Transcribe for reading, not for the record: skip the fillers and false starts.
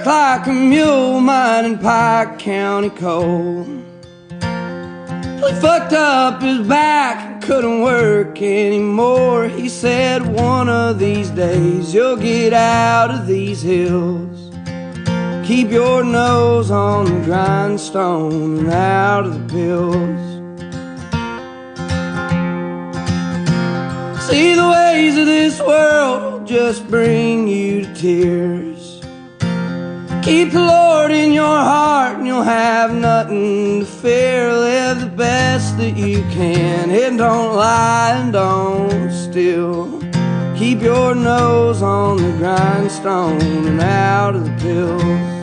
worked like a mule mining Pike County coal. He fucked up his back and couldn't work anymore. He said, one of these days you'll get out of these hills. Keep your nose on the grindstone and out of the pills. See, the ways of this world will just bring you to tears. Keep the Lord in your heart and you'll have nothing to fear. Live the best that you can and don't lie and don't steal. Keep your nose on the grindstone and out of the pills.